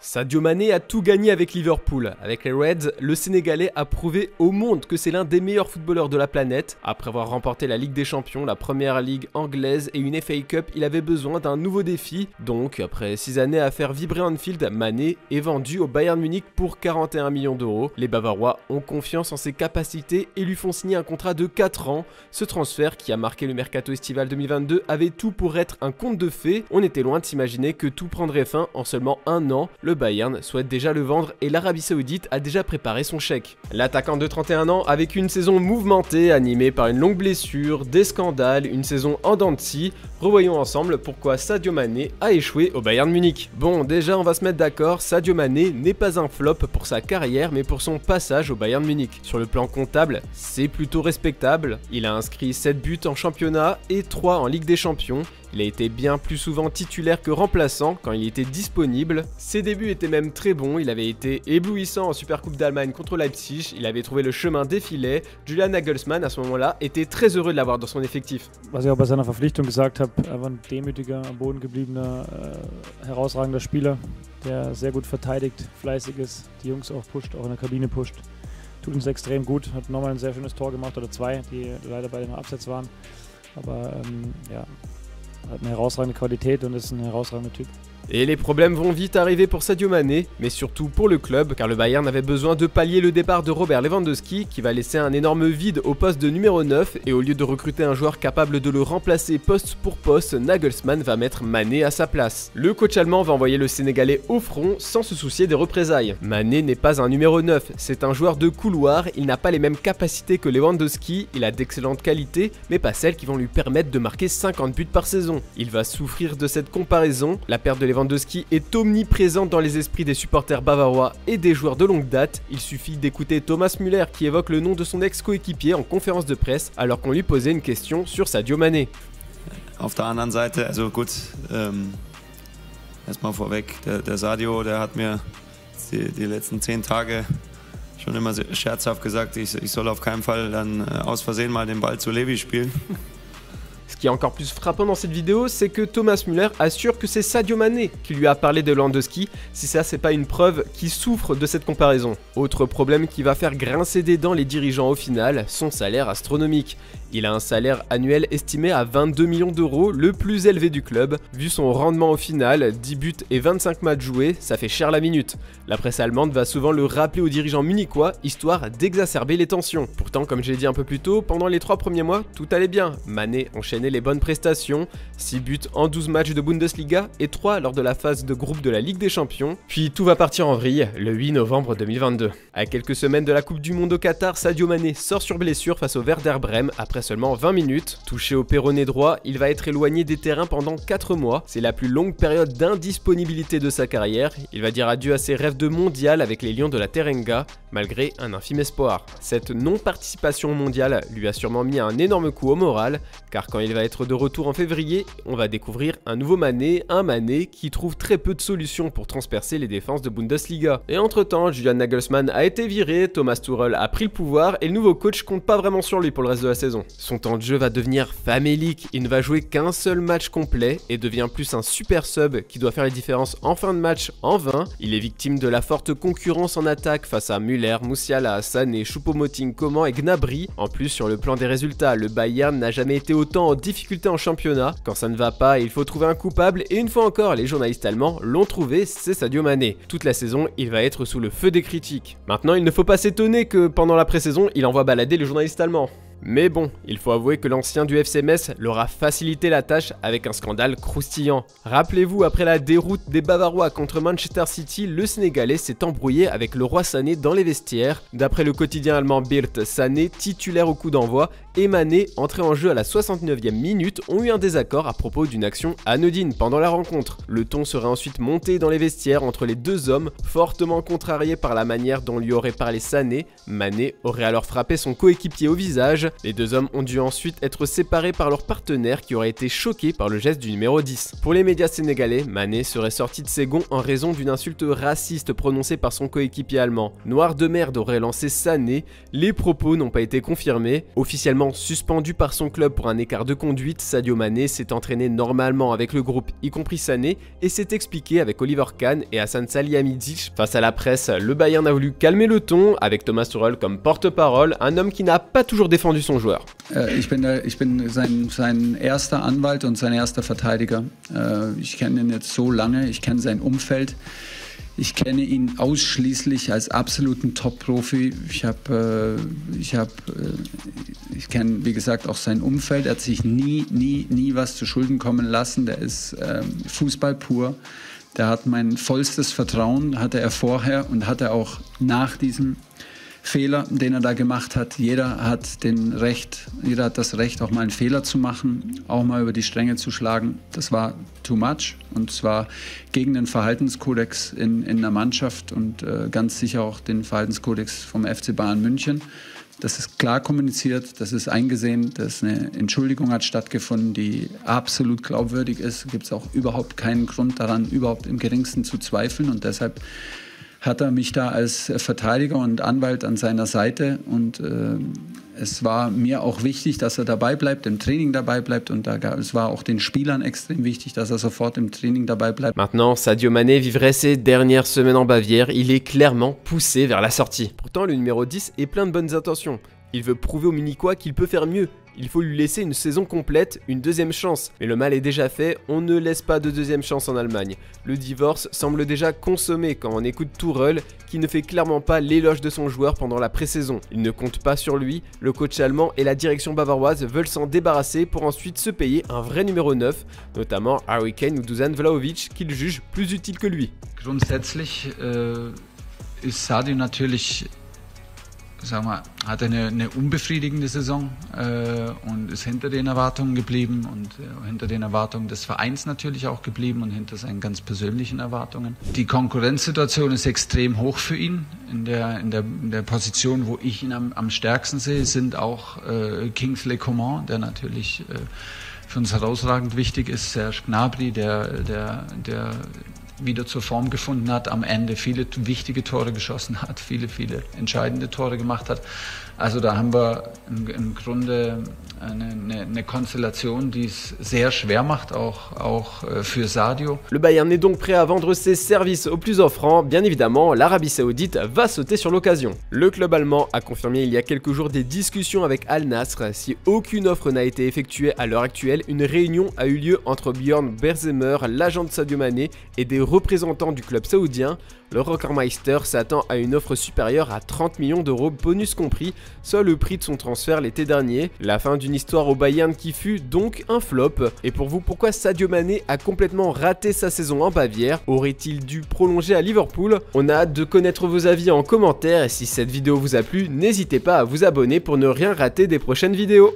Sadio Mané a tout gagné avec Liverpool. Avec les Reds, le Sénégalais a prouvé au monde que c'est l'un des meilleurs footballeurs de la planète. Après avoir remporté la Ligue des Champions, la première ligue anglaise et une FA Cup, il avait besoin d'un nouveau défi. Donc, après 6 années à faire vibrer Anfield, Mané est vendu au Bayern Munich pour 41 millions d'euros. Les Bavarois ont confiance en ses capacités et lui font signer un contrat de 4 ans. Ce transfert, qui a marqué le mercato estival 2022, avait tout pour être un conte de fées. On était loin de s'imaginer que tout prendrait fin en seulement un an. Le Bayern souhaite déjà le vendre et l'Arabie Saoudite a déjà préparé son chèque. L'attaquant de 31 ans, avec une saison mouvementée, animée par une longue blessure, des scandales, une saison en dents de scie, revoyons ensemble pourquoi Sadio Mané a échoué au Bayern Munich. Bon, déjà on va se mettre d'accord, Sadio Mané n'est pas un flop pour sa carrière mais pour son passage au Bayern Munich. Sur le plan comptable, c'est plutôt respectable. Il a inscrit 7 buts en championnat et 3 en Ligue des Champions. Il a été bien plus souvent titulaire que remplaçant quand il était disponible. Ses débuts étaient même très bons, il avait été éblouissant en Supercoupe d'Allemagne contre Leipzig, il avait trouvé le chemin des filets. Julian Nagelsmann à ce moment-là était très heureux de l'avoir dans son effectif. Was ich auch bei seiner Verpflichtung gesagt habe, er war ein demütiger, am Boden gebliebener, herausragender Spieler, der sehr gut verteidigt, fleißig ist, die Jungs auch pusht, auch in der Kabine pusht. Tut uns extrem gut, hat nochmal ein sehr schönes Tor gemacht oder 2, die leider beide noch abseits waren. Aber ja, hat eine herausragende Qualität und ist ein herausragender Typ. Et les problèmes vont vite arriver pour Sadio Mané, mais surtout pour le club, car le Bayern avait besoin de pallier le départ de Robert Lewandowski, qui va laisser un énorme vide au poste de numéro 9, et au lieu de recruter un joueur capable de le remplacer poste pour poste, Nagelsmann va mettre Mané à sa place. Le coach allemand va envoyer le Sénégalais au front sans se soucier des représailles. Mané n'est pas un numéro 9, c'est un joueur de couloir, il n'a pas les mêmes capacités que Lewandowski, il a d'excellentes qualités, mais pas celles qui vont lui permettre de marquer 50 buts par saison. Il va souffrir de cette comparaison, la perte de Lewandowski est omniprésente dans les esprits des supporters bavarois et des joueurs de longue date. Il suffit d'écouter Thomas Müller qui évoque le nom de son ex-coéquipier en conférence de presse alors qu'on lui posait une question sur Sadio Mané. Auf der anderen Seite, also gut, erstmal vorweg, der Sadio, der hat mir die letzten 10 Tage schon immer scherzhaft gesagt, ich soll auf keinen Fall dann aus Versehen mal den Ball zu Levi spielen. Ce qui est encore plus frappant dans cette vidéo, c'est que Thomas Müller assure que c'est Sadio Mané qui lui a parlé de Lewandowski, si ça c'est pas une preuve qui souffre de cette comparaison. Autre problème qui va faire grincer des dents les dirigeants au final, son salaire astronomique. Il a un salaire annuel estimé à 22 millions d'euros, le plus élevé du club. Vu son rendement au final, 10 buts et 25 matchs joués, ça fait cher la minute. La presse allemande va souvent le rappeler aux dirigeants munichois, histoire d'exacerber les tensions. Pourtant, comme je l'ai dit un peu plus tôt, pendant les 3 premiers mois, tout allait bien. Mané enchaînait les bonnes prestations, 6 buts en 12 matchs de Bundesliga et 3 lors de la phase de groupe de la Ligue des Champions. Puis tout va partir en vrille le 8 novembre 2022. À quelques semaines de la Coupe du Monde au Qatar, Sadio Mané sort sur blessure face au Werder Brême après seulement 20 minutes. Touché au péroné droit, il va être éloigné des terrains pendant 4 mois. C'est la plus longue période d'indisponibilité de sa carrière. Il va dire adieu à ses rêves de mondial avec les Lions de la Teranga, malgré un infime espoir. Cette non-participation au mondial lui a sûrement mis un énorme coup au moral, car quand il va être de retour en février, on va découvrir un nouveau Mané, un Mané qui trouve très peu de solutions pour transpercer les défenses de Bundesliga. Et entre-temps, Julian Nagelsmann a été viré, Thomas Tuchel a pris le pouvoir et le nouveau coach compte pas vraiment sur lui pour le reste de la saison. Son temps de jeu va devenir famélique, il ne va jouer qu'un seul match complet et devient plus un super sub qui doit faire les différences en fin de match en vain. Il est victime de la forte concurrence en attaque face à Müller, Musiala, Sané, Choupo-Moting, Coman et Gnabry. En plus, sur le plan des résultats, le Bayern n'a jamais été autant en difficulté en championnat. Quand ça ne va pas, il faut trouver un coupable et une fois encore, les journalistes allemands l'ont trouvé, c'est Sadio Mané. Toute la saison, il va être sous le feu des critiques. Maintenant, il ne faut pas s'étonner que pendant la pré-saison, il envoie balader les journalistes allemands. Mais bon, il faut avouer que l'ancien du FC Metz leur a facilité la tâche avec un scandale croustillant. Rappelez-vous, après la déroute des Bavarois contre Manchester City, le Sénégalais s'est embrouillé avec le roi Sané dans les vestiaires. D'après le quotidien allemand Bild, Sané, titulaire au coup d'envoi, et Mané, entré en jeu à la 69e minute, ont eu un désaccord à propos d'une action anodine pendant la rencontre. Le ton serait ensuite monté dans les vestiaires entre les deux hommes, fortement contrariés par la manière dont lui aurait parlé Sané. Mané aurait alors frappé son coéquipier au visage. visage. Les deux hommes ont dû ensuite être séparés par leur partenaire qui aurait été choqué par le geste du numéro 10. Pour les médias sénégalais, Mané serait sorti de ses gonds en raison d'une insulte raciste prononcée par son coéquipier allemand. Noir de merde aurait lancé Sané, les propos n'ont pas été confirmés. Officiellement suspendu par son club pour un écart de conduite, Sadio Mané s'est entraîné normalement avec le groupe, y compris Sané, et s'est expliqué avec Oliver Kahn et Hassan Salihamidzic. Face à la presse, le Bayern a voulu calmer le ton, avec Thomas Tuchel comme porte-parole, un homme qui n'a pas toujours défendu son joueur. Ich bin sein erster Anwalt und sein erster Verteidiger. Ich kenne ihn jetzt so lange, ich kenne sein Umfeld. Ich kenne ihn ausschließlich als absoluten Top-Profi. Ich kenne, wie gesagt, auch sein Umfeld. Er hat sich nie was zu Schulden kommen lassen. Der ist Fußball pur. Der hat mein vollstes Vertrauen, hatte er vorher und hatte auch nach diesem Fehler, den er da gemacht hat. Jeder hat das Recht, auch mal einen Fehler zu machen, auch mal über die Stränge zu schlagen. Das war too much und zwar gegen den Verhaltenskodex in der Mannschaft und ganz sicher auch den Verhaltenskodex vom FC Bayern München. Das ist klar kommuniziert, das ist eingesehen, dass eine Entschuldigung hat stattgefunden, die absolut glaubwürdig ist. Gibt es auch überhaupt keinen Grund daran, überhaupt im geringsten zu zweifeln und deshalb hat er mich da als Verteidiger und Anwalt an seiner Seite und es war mir auch wichtig, dass er dabei bleibt, im Training dabei bleibt und es war auch den Spielern extrem wichtig, dass er sofort im Training dabei bleibt. Maintenant, Sadio Mané vivrait ses dernières semaines en Bavière, il est clairement poussé vers la sortie. Pourtant, le numéro 10 est plein de bonnes intentions. Il veut prouver aux Munichois qu'il peut faire mieux. Il faut lui laisser une saison complète, une deuxième chance. Mais le mal est déjà fait, on ne laisse pas de deuxième chance en Allemagne. Le divorce semble déjà consommé quand on écoute Tuchel, qui ne fait clairement pas l'éloge de son joueur pendant la pré-saison. Il ne compte pas sur lui, le coach allemand et la direction bavaroise veulent s'en débarrasser pour ensuite se payer un vrai numéro 9, notamment Harry Kane ou Dusan Vlahovic, qu'ils jugent plus utiles que lui. Grundsätzlich ist Sadio natürlich, sagen wir, hat eine unbefriedigende Saison und ist hinter den Erwartungen geblieben und hinter den Erwartungen des Vereins natürlich auch geblieben und hinter seinen ganz persönlichen Erwartungen. Die Konkurrenzsituation ist extrem hoch für ihn. In der Position, wo ich ihn am stärksten sehe, sind auch Kingsley Coman, der natürlich für uns herausragend wichtig ist, Serge Gnabry, der wieder zur Form gefunden hat, am Ende viele wichtige Tore geschossen hat, viele entscheidende Tore gemacht hat. Also da haben wir im Grunde eine Konstellation, die es sehr schwer macht, auch für Sadio. Le Bayern est donc prêt à vendre ses services au plus offrant. Bien évidemment, l'Arabie Saoudite va sauter sur l'occasion. Le club allemand a confirmé il y a quelques jours des discussions avec Al Nassr. Si aucune offre n'a été effectuée à l'heure actuelle, une réunion a eu lieu entre Björn Berzemer, l'agent de Sadio Mané, et des représentants du club saoudien. Le Rockermeister s'attend à une offre supérieure à 30 millions d'euros, bonus compris, soit le prix de son transfert l'été dernier. La fin d'une histoire au Bayern qui fut donc un flop. Et pour vous, pourquoi Sadio Mané a complètement raté sa saison en Bavière? Aurait-il dû prolonger à Liverpool? On a hâte de connaître vos avis en commentaire et si cette vidéo vous a plu, n'hésitez pas à vous abonner pour ne rien rater des prochaines vidéos.